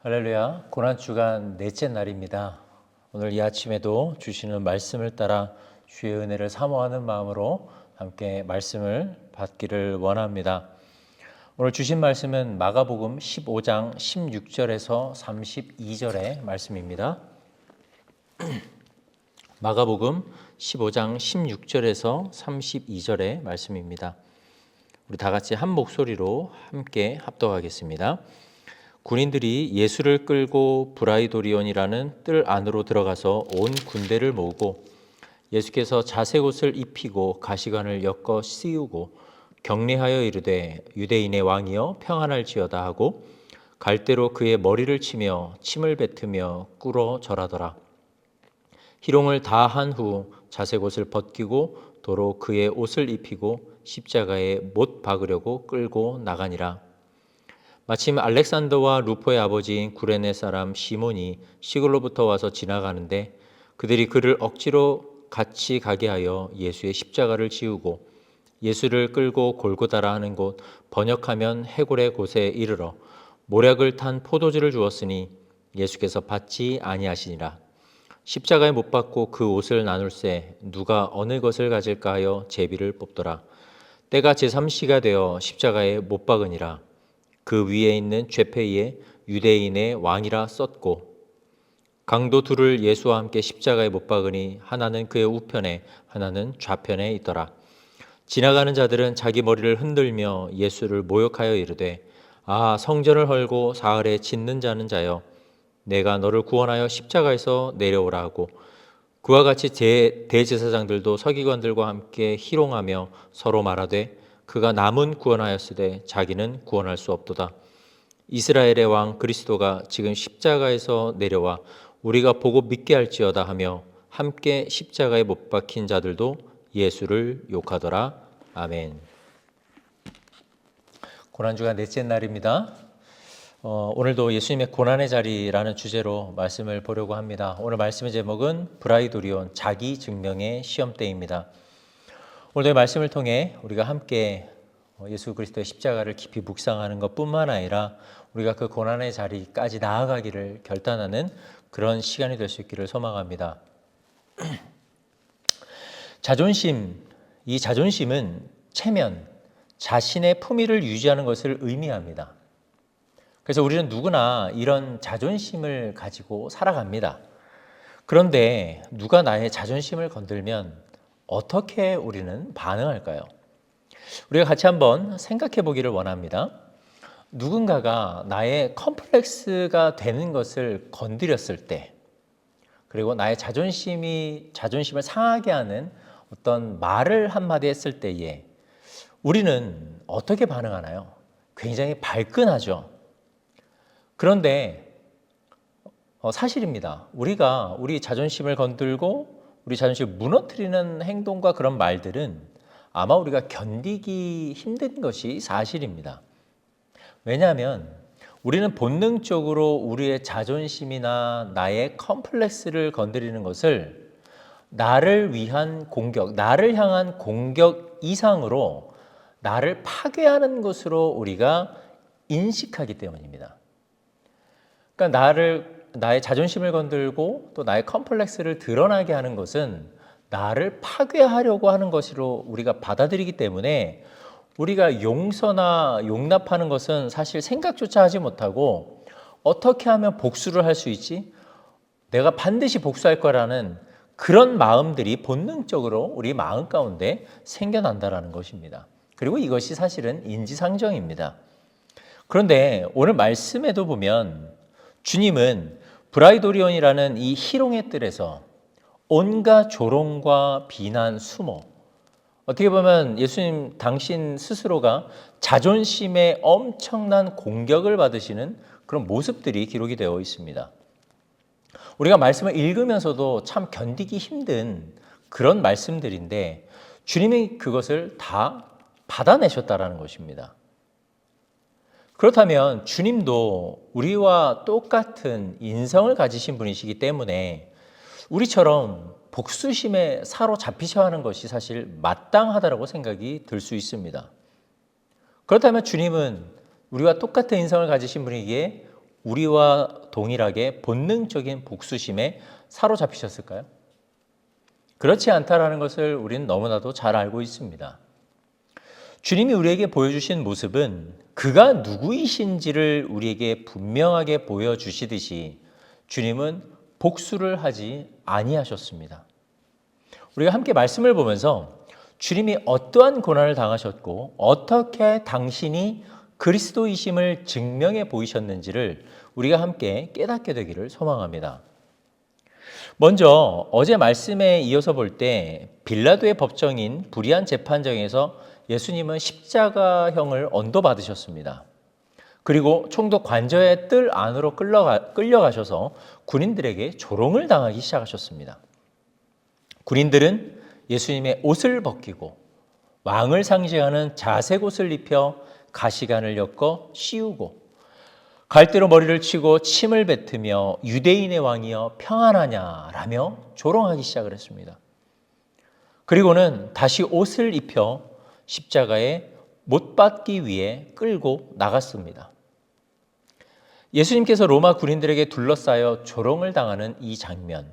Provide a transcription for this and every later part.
할렐루야, 고난주간 넷째 날입니다. 오늘 이 아침에도 주시는 말씀을 따라 주의 은혜를 사모하는 마음으로 함께 말씀을 받기를 원합니다. 오늘 주신 말씀은 마가복음 15장 16절에서 32절의 말씀입니다. 마가복음 15장 16절에서 32절의 말씀입니다. 우리 다 같이 한 목소리로 함께 합독하겠습니다. 군인들이 예수를 끌고 브라이도리온이라는 뜰 안으로 들어가서 온 군대를 모으고 예수께서 자색 옷을 입히고 가시관을 엮어 씌우고 격리하여 이르되 유대인의 왕이여 평안할지어다 하고 갈대로 그의 머리를 치며 침을 뱉으며 꿇어 절하더라. 희롱을 다 한 후 자색 옷을 벗기고 도로 그의 옷을 입히고 십자가에 못 박으려고 끌고 나가니라. 마침 알렉산더와 루포의 아버지인 구레네 사람 시몬이 시골로부터 와서 지나가는데 그들이 그를 억지로 같이 가게 하여 예수의 십자가를 지우고 예수를 끌고 골고다라 하는 곳, 번역하면 해골의 곳에 이르러 모략을 탄 포도주를 주었으니 예수께서 받지 아니하시니라. 십자가에 못 박고 그 옷을 나눌새 누가 어느 것을 가질까 하여 제비를 뽑더라. 때가 제3시가 되어 십자가에 못 박으니라. 그 위에 있는 죄패에 유대인의 왕이라 썼고 강도 둘을 예수와 함께 십자가에 못 박으니 하나는 그의 우편에 하나는 좌편에 있더라. 지나가는 자들은 자기 머리를 흔들며 예수를 모욕하여 이르되 아 성전을 헐고 사흘에 짓는 자는 자여 내가 너를 구원하여 십자가에서 내려오라 하고 그와 같이 대제사장들도 서기관들과 함께 희롱하며 서로 말하되 그가 남은 구원하였으되 자기는 구원할 수 없도다. 이스라엘의 왕 그리스도가 지금 십자가에서 내려와 우리가 보고 믿게 할지어다 하며 함께 십자가에 못 박힌 자들도 예수를 욕하더라. 아멘. 고난주간 넷째 날입니다. 오늘도 예수님의 고난의 자리라는 주제로 말씀을 보려고 합니다. 오늘 말씀의 제목은 브라이도리온 자기 증명의 시험대입니다. 오늘의 말씀을 통해 우리가 함께 예수 그리스도의 십자가를 깊이 묵상하는 것뿐만 아니라 우리가 그 고난의 자리까지 나아가기를 결단하는 그런 시간이 될 수 있기를 소망합니다. 자존심, 이 자존심은 체면, 자신의 품위를 유지하는 것을 의미합니다. 그래서 우리는 누구나 이런 자존심을 가지고 살아갑니다. 그런데 누가 나의 자존심을 건들면 어떻게 우리는 반응할까요? 우리가 같이 한번 생각해 보기를 원합니다. 누군가가 나의 컴플렉스가 되는 것을 건드렸을 때, 그리고 나의 자존심을 상하게 하는 어떤 말을 한마디 했을 때에 우리는 어떻게 반응하나요? 굉장히 발끈하죠. 그런데 사실입니다. 우리가 우리 자존심을 건들고 우리 자존심을 무너뜨리는 행동과 그런 말들은 아마 우리가 견디기 힘든 것이 사실입니다. 왜냐하면 우리는 본능적으로 우리의 자존심이나 나의 컴플렉스를 건드리는 것을 나를 위한 공격, 나를 향한 공격 이상으로 나를 파괴하는 것으로 우리가 인식하기 때문입니다. 그러니까 나의 자존심을 건들고 또 나의 컴플렉스를 드러나게 하는 것은 나를 파괴하려고 하는 것으로 우리가 받아들이기 때문에 우리가 용서나 용납하는 것은 사실 생각조차 하지 못하고 어떻게 하면 복수를 할 수 있지? 내가 반드시 복수할 거라는 그런 마음들이 본능적으로 우리 마음 가운데 생겨난다는 것입니다. 그리고 이것이 사실은 인지상정입니다. 그런데 오늘 말씀에도 보면 주님은 브라이도리온이라는 이 희롱의 뜰에서 온갖 조롱과 비난, 수모, 어떻게 보면 예수님 당신 스스로가 자존심에 엄청난 공격을 받으시는 그런 모습들이 기록이 되어 있습니다. 우리가 말씀을 읽으면서도 참 견디기 힘든 그런 말씀들인데 주님이 그것을 다 받아내셨다라는 것입니다. 그렇다면 주님도 우리와 똑같은 인성을 가지신 분이시기 때문에 우리처럼 복수심에 사로잡히셔야 하는 것이 사실 마땅하다고 생각이 들 수 있습니다. 그렇다면 주님은 우리와 똑같은 인성을 가지신 분이기에 우리와 동일하게 본능적인 복수심에 사로잡히셨을까요? 그렇지 않다라는 것을 우리는 너무나도 잘 알고 있습니다. 주님이 우리에게 보여주신 모습은 그가 누구이신지를 우리에게 분명하게 보여주시듯이 주님은 복수를 하지 아니하셨습니다. 우리가 함께 말씀을 보면서 주님이 어떠한 고난을 당하셨고 어떻게 당신이 그리스도이심을 증명해 보이셨는지를 우리가 함께 깨닫게 되기를 소망합니다. 먼저 어제 말씀에 이어서 볼 때 빌라도의 법정인 불의한 재판정에서 예수님은 십자가형을 언도받으셨습니다. 그리고 총독 관저의 뜰 안으로 끌려가셔서 군인들에게 조롱을 당하기 시작하셨습니다. 군인들은 예수님의 옷을 벗기고 왕을 상징하는 자색 옷을 입혀 가시관을 엮어 씌우고 갈대로 머리를 치고 침을 뱉으며 유대인의 왕이여 평안하냐라며 조롱하기 시작을 했습니다. 그리고는 다시 옷을 입혀 십자가에 못 박기 위해 끌고 나갔습니다. 예수님께서 로마 군인들에게 둘러싸여 조롱을 당하는 이 장면은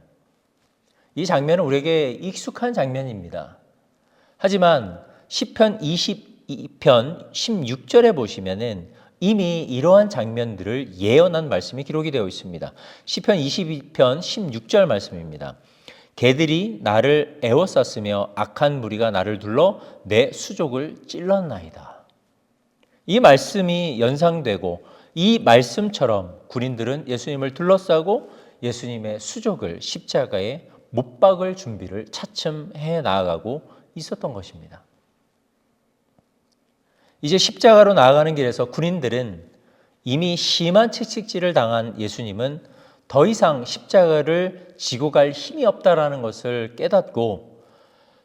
우리에게 익숙한 장면입니다. 하지만 시편 22편 16절에 보시면은 이미 이러한 장면들을 예언한 말씀이 기록이 되어 있습니다. 시편 22편 16절 말씀입니다. 개들이 나를 애워쌌으며 악한 무리가 나를 둘러 내 수족을 찔렀나이다. 이 말씀이 연상되고 이 말씀처럼 군인들은 예수님을 둘러싸고 예수님의 수족을 십자가에 못 박을 준비를 차츰 해 나아가고 있었던 것입니다. 이제 십자가로 나아가는 길에서 군인들은 이미 심한 채찍질을 당한 예수님은 더 이상 십자가를 지고 갈 힘이 없다라는 것을 깨닫고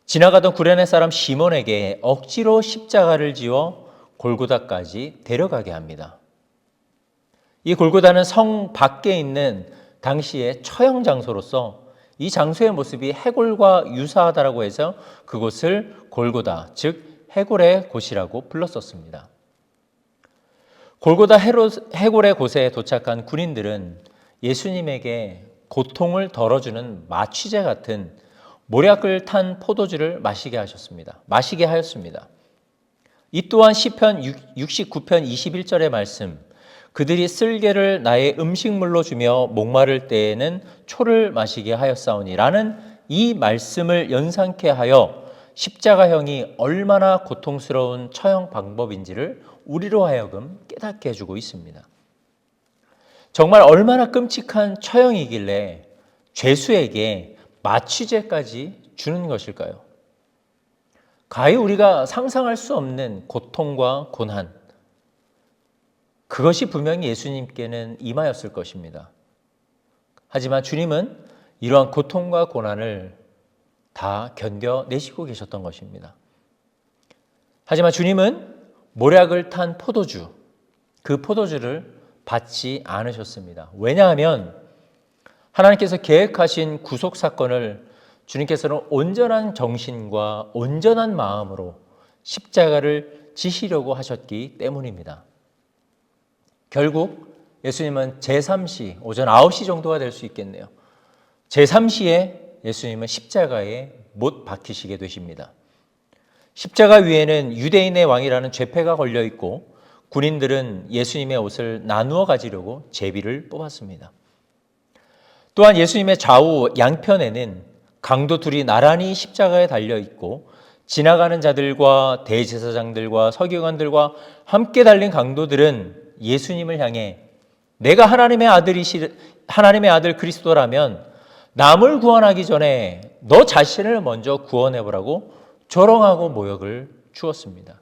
지나가던 구레네 사람 시몬에게 억지로 십자가를 지어 골고다까지 데려가게 합니다. 이 골고다는 성 밖에 있는 당시의 처형 장소로서 이 장소의 모습이 해골과 유사하다라고 해서 그곳을 골고다, 즉 해골의 곳이라고 불렀었습니다. 골고다 해골의 곳에 도착한 군인들은 예수님에게 고통을 덜어주는 마취제 같은 모략을 탄 포도주를 마시게 하였습니다. 이 또한 시편 69편 21절의 말씀, 그들이 쓸개를 나의 음식물로 주며 목마를 때에는 초를 마시게 하였사오니라는 이 말씀을 연상케 하여 십자가형이 얼마나 고통스러운 처형 방법인지를 우리로 하여금 깨닫게 해주고 있습니다. 정말 얼마나 끔찍한 처형이길래 죄수에게 마취제까지 주는 것일까요? 가히 우리가 상상할 수 없는 고통과 고난, 그것이 분명히 예수님께는 임하였을 것입니다. 하지만 주님은 이러한 고통과 고난을 다 견뎌내시고 계셨던 것입니다. 하지만 주님은 모략을 탄 포도주, 그 포도주를 받지 않으셨습니다. 왜냐하면 하나님께서 계획하신 구속사건을 주님께서는 온전한 정신과 온전한 마음으로 십자가를 지시려고 하셨기 때문입니다. 결국 예수님은 제3시, 오전 9시 정도가 될 수 있겠네요. 제3시에 예수님은 십자가에 못 박히시게 되십니다. 십자가 위에는 유대인의 왕이라는 죄패가 걸려 있고 군인들은 예수님의 옷을 나누어 가지려고 제비를 뽑았습니다. 또한 예수님의 좌우 양편에는 강도 둘이 나란히 십자가에 달려 있고 지나가는 자들과 대제사장들과 서기관들과 함께 달린 강도들은 예수님을 향해 내가 하나님의 아들 그리스도라면 남을 구원하기 전에 너 자신을 먼저 구원해보라고 조롱하고 모욕을 주었습니다.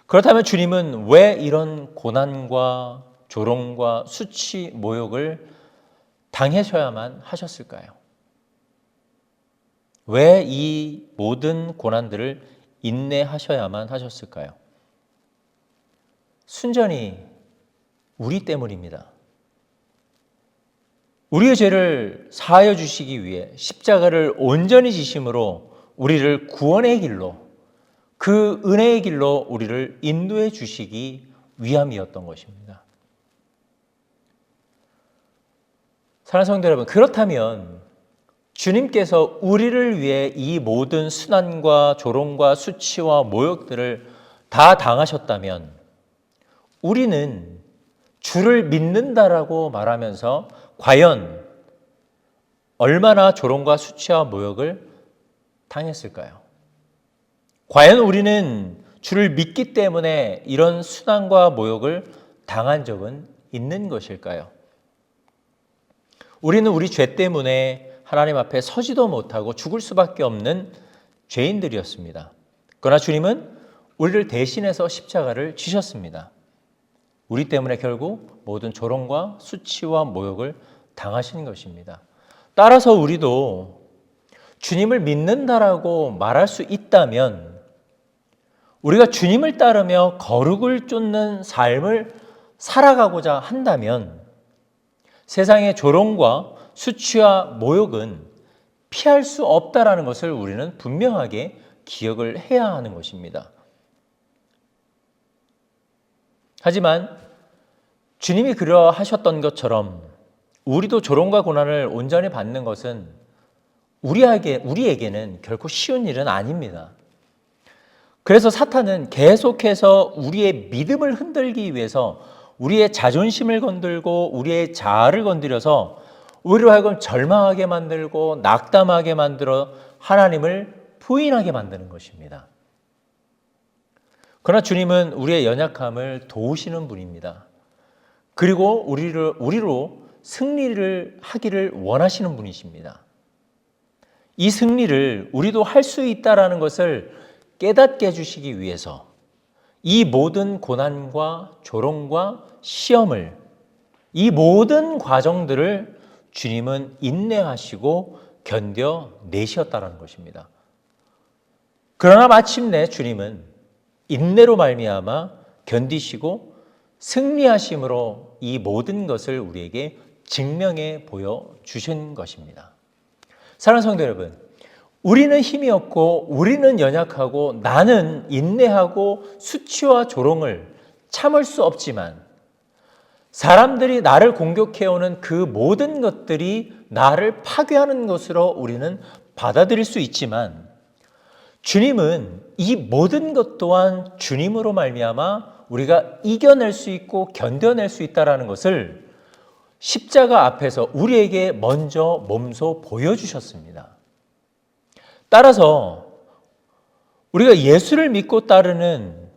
그렇다면 주님은 왜 이런 고난과 조롱과 수치, 모욕을 당하셔야만 하셨을까요? 왜 이 모든 고난들을 인내하셔야만 하셨을까요? 순전히 우리 때문입니다. 우리의 죄를 사하여 주시기 위해 십자가를 온전히 지심으로 우리를 구원의 길로, 그 은혜의 길로 우리를 인도해 주시기 위함이었던 것입니다. 사랑하는 성도 여러분, 그렇다면 주님께서 우리를 위해 이 모든 순환과 조롱과 수치와 모욕들을 다 당하셨다면 우리는 주를 믿는다라고 말하면서 과연 얼마나 조롱과 수치와 모욕을 당했을까요? 과연 우리는 주를 믿기 때문에 이런 순환과 모욕을 당한 적은 있는 것일까요? 우리는 우리 죄 때문에 하나님 앞에 서지도 못하고 죽을 수밖에 없는 죄인들이었습니다. 그러나 주님은 우리를 대신해서 십자가를 지셨습니다. 우리 때문에 결국 모든 조롱과 수치와 모욕을 당하신 것입니다. 따라서 우리도 주님을 믿는다라고 말할 수 있다면 우리가 주님을 따르며 거룩을 쫓는 삶을 살아가고자 한다면 세상의 조롱과 수치와 모욕은 피할 수 없다라는 것을 우리는 분명하게 기억을 해야 하는 것입니다. 하지만 주님이 그러하셨던 것처럼 우리도 조롱과 고난을 온전히 받는 것은 우리에게는 결코 쉬운 일은 아닙니다. 그래서 사탄은 계속해서 우리의 믿음을 흔들기 위해서 우리의 자존심을 건들고 우리의 자아를 건드려서 우리로 하여금 절망하게 만들고 낙담하게 만들어 하나님을 부인하게 만드는 것입니다. 그러나 주님은 우리의 연약함을 도우시는 분입니다. 그리고 우리로 승리를 하기를 원하시는 분이십니다. 이 승리를 우리도 할 수 있다라는 것을 깨닫게 해주시기 위해서 이 모든 고난과 조롱과 시험을, 이 모든 과정들을 주님은 인내하시고 견뎌내셨다는 것입니다. 그러나 마침내 주님은 인내로 말미암아 견디시고 승리하심으로 이 모든 것을 우리에게 증명해 보여주신 것입니다. 사랑하는 성도 여러분, 우리는 힘이 없고 우리는 연약하고 나는 인내하고 수치와 조롱을 참을 수 없지만 사람들이 나를 공격해오는 그 모든 것들이 나를 파괴하는 것으로 우리는 받아들일 수 있지만 주님은 이 모든 것 또한 주님으로 말미암아 우리가 이겨낼 수 있고 견뎌낼 수 있다는 것을 십자가 앞에서 우리에게 먼저 몸소 보여주셨습니다. 따라서 우리가 예수를 믿고 따르는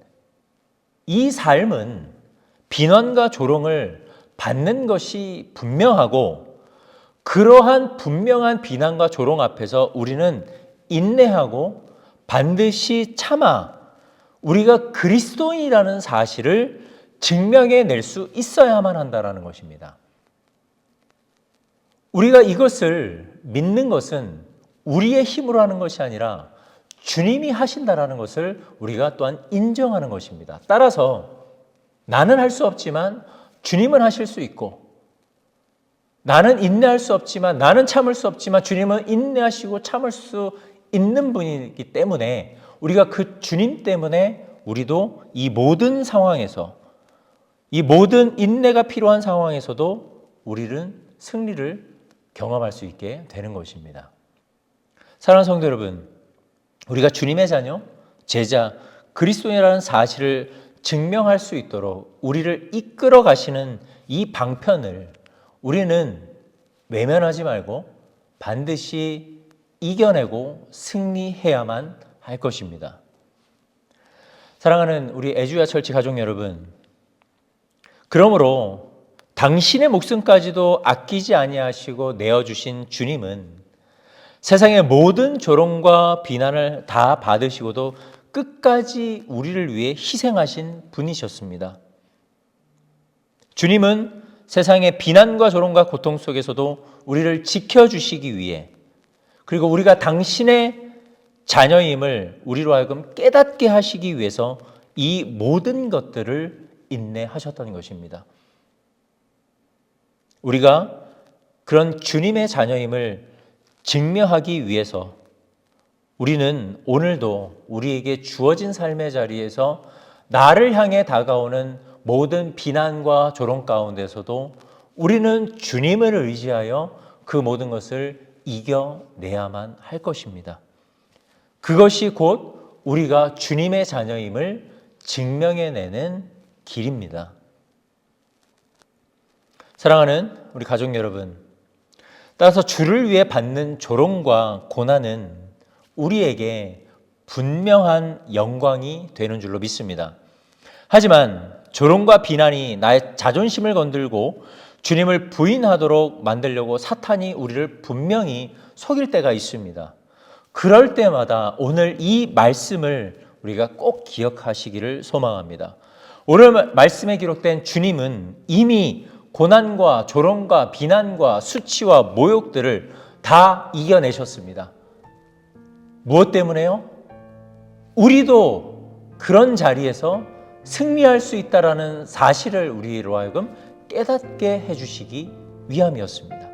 이 삶은 비난과 조롱을 받는 것이 분명하고 그러한 분명한 비난과 조롱 앞에서 우리는 인내하고 반드시 참아 우리가 그리스도인이라는 사실을 증명해낼 수 있어야만 한다는 것입니다. 우리가 이것을 믿는 것은 우리의 힘으로 하는 것이 아니라 주님이 하신다라는 것을 우리가 또한 인정하는 것입니다. 따라서 나는 할 수 없지만 주님은 하실 수 있고 나는 인내할 수 없지만 나는 참을 수 없지만 주님은 인내하시고 참을 수 있는 분이기 때문에 우리가 그 주님 때문에 우리도 이 모든 상황에서 이 모든 인내가 필요한 상황에서도 우리는 승리를 경험할 수 있게 되는 것입니다. 사랑하는 성도 여러분, 우리가 주님의 자녀, 제자, 그리스도인이라는 사실을 증명할 수 있도록 우리를 이끌어 가시는 이 방편을 우리는 외면하지 말고 반드시 이겨내고 승리해야만 할 것입니다. 사랑하는 우리 애주야 철치 가족 여러분, 그러므로 당신의 목숨까지도 아끼지 아니하시고 내어주신 주님은 세상의 모든 조롱과 비난을 다 받으시고도 끝까지 우리를 위해 희생하신 분이셨습니다. 주님은 세상의 비난과 조롱과 고통 속에서도 우리를 지켜주시기 위해 그리고 우리가 당신의 자녀임을 우리로 하여금 깨닫게 하시기 위해서 이 모든 것들을 인내하셨던 것입니다. 우리가 그런 주님의 자녀임을 증명하기 위해서 우리는 오늘도 우리에게 주어진 삶의 자리에서 나를 향해 다가오는 모든 비난과 조롱 가운데서도 우리는 주님을 의지하여 그 모든 것을 이겨내야만 할 것입니다. 그것이 곧 우리가 주님의 자녀임을 증명해내는 길입니다. 사랑하는 우리 가족 여러분, 따라서 주를 위해 받는 조롱과 고난은 우리에게 분명한 영광이 되는 줄로 믿습니다. 하지만 조롱과 비난이 나의 자존심을 건들고 주님을 부인하도록 만들려고 사탄이 우리를 분명히 속일 때가 있습니다. 그럴 때마다 오늘 이 말씀을 우리가 꼭 기억하시기를 소망합니다. 오늘 말씀에 기록된 주님은 이미 고난과 조롱과 비난과 수치와 모욕들을 다 이겨내셨습니다. 무엇 때문에요? 우리도 그런 자리에서 승리할 수 있다는 사실을 우리로 하여금 깨닫게 해주시기 위함이었습니다.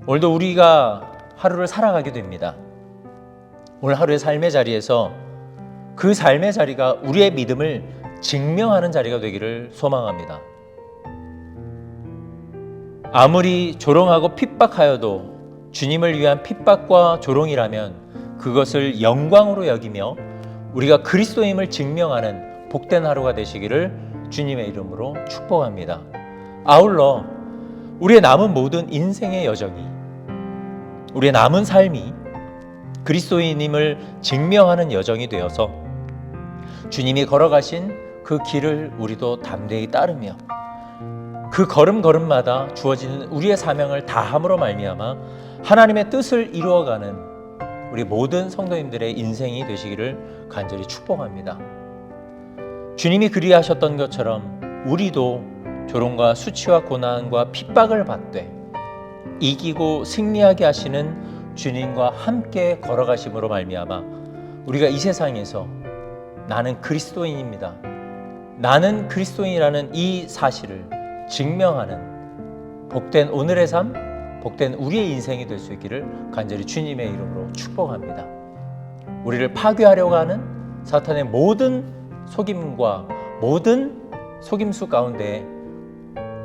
오늘도 우리가 하루를 살아가게 됩니다. 오늘 하루의 삶의 자리에서 그 삶의 자리가 우리의 믿음을 증명하는 자리가 되기를 소망합니다. 아무리 조롱하고 핍박하여도 주님을 위한 핍박과 조롱이라면 그것을 영광으로 여기며 우리가 그리스도임을 증명하는 복된 하루가 되시기를 주님의 이름으로 축복합니다. 아울러 우리의 남은 모든 인생의 여정이, 우리의 남은 삶이 그리스도인임을 증명하는 여정이 되어서 주님이 걸어가신 그 길을 우리도 담대히 따르며 그 걸음걸음마다 주어지는 우리의 사명을 다함으로 말미암아 하나님의 뜻을 이루어가는 우리 모든 성도님들의 인생이 되시기를 간절히 축복합니다. 주님이 그리하셨던 것처럼 우리도 조롱과 수치와 고난과 핍박을 받되 이기고 승리하게 하시는 주님과 함께 걸어가심으로 말미암아 우리가 이 세상에서 나는 그리스도인입니다, 나는 그리스도인이라는 이 사실을 증명하는 복된 오늘의 삶, 복된 우리의 인생이 될 수 있기를 간절히 주님의 이름으로 축복합니다. 우리를 파괴하려고 하는 사탄의 모든 속임과 모든 속임수 가운데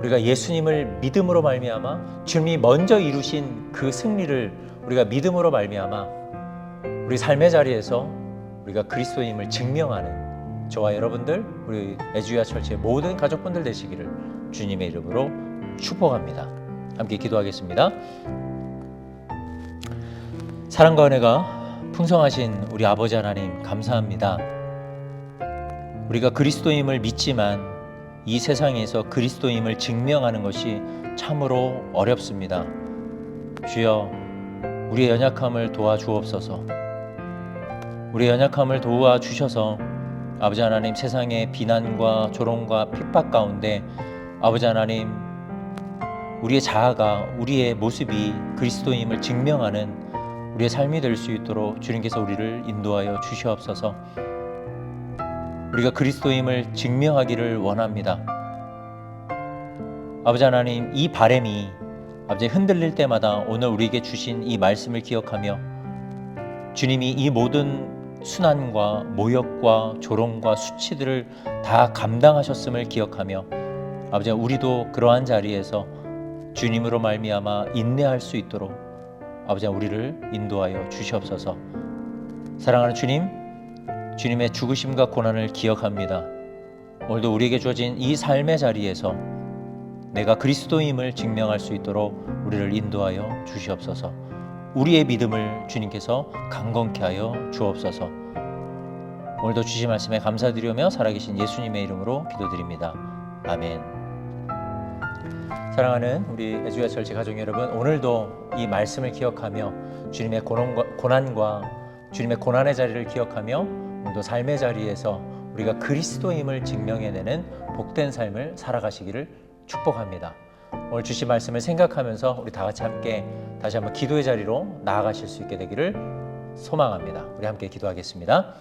우리가 예수님을 믿음으로 말미암아 주님이 먼저 이루신 그 승리를 우리가 믿음으로 말미암아 우리 삶의 자리에서 우리가 그리스도임을 증명하는 저와 여러분들, 우리 에주야 철치의 모든 가족분들 되시기를 주님의 이름으로 축복합니다. 함께 기도하겠습니다. 사랑과 은혜가 풍성하신 우리 아버지 하나님 감사합니다. 우리가 그리스도임을 믿지만 이 세상에서 그리스도임을 증명하는 것이 참으로 어렵습니다. 주여, 우리의 연약함을 도와주옵소서. 우리의 연약함을 도와주셔서 아버지 하나님, 세상의 비난과 조롱과 핍박 가운데 아버지 하나님, 우리의 자아가, 우리의 모습이 그리스도임을 증명하는 우리의 삶이 될 수 있도록 주님께서 우리를 인도하여 주시옵소서. 우리가 그리스도임을 증명하기를 원합니다. 아버지 하나님, 이 바람이 아버지 흔들릴 때마다 오늘 우리에게 주신 이 말씀을 기억하며 주님이 이 모든 순환과 모욕과 조롱과 수치들을 다 감당하셨음을 기억하며 아버지, 우리도 그러한 자리에서 주님으로 말미암아 인내할 수 있도록 아버지, 우리를 인도하여 주시옵소서. 사랑하는 주님, 주님의 죽으심과 고난을 기억합니다. 오늘도 우리에게 주어진 이 삶의 자리에서 내가 그리스도임을 증명할 수 있도록 우리를 인도하여 주시옵소서. 우리의 믿음을 주님께서 강건케 하여 주옵소서. 오늘도 주신 말씀에 감사드리며 살아계신 예수님의 이름으로 기도드립니다. 아멘. 사랑하는 우리 에주야 철치 가족 여러분, 오늘도 이 말씀을 기억하며 주님의 고난과 주님의 고난의 자리를 기억하며 오늘도 삶의 자리에서 우리가 그리스도임을 증명해내는 복된 삶을 살아가시기를 축복합니다. 오늘 주신 말씀을 생각하면서 우리 다 같이 함께 다시 한번 기도의 자리로 나아가실 수 있게 되기를 소망합니다. 우리 함께 기도하겠습니다.